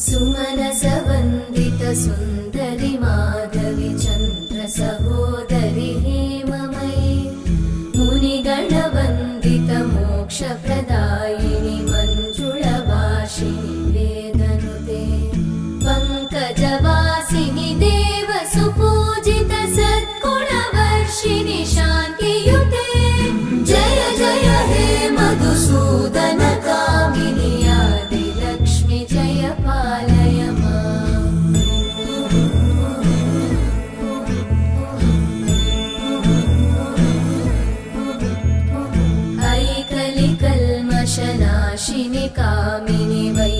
सुमनसवन्दित सुन्दरि माधवि चन्द्र सहोदरि हेममयि मुनिगणवन्दित मोक्षप्रदायिनि मञ्जुळभाषिणि वेदनुते पङ्कजवासिनि देवसुपूजित सद्गुणवर्षिणि शान्तियुते जय जय हे मधुसूदन कामिनि आदिलक्ष्मि जय पालय माम्। ऐकलिकल्मषनाशिनि कामिनि वै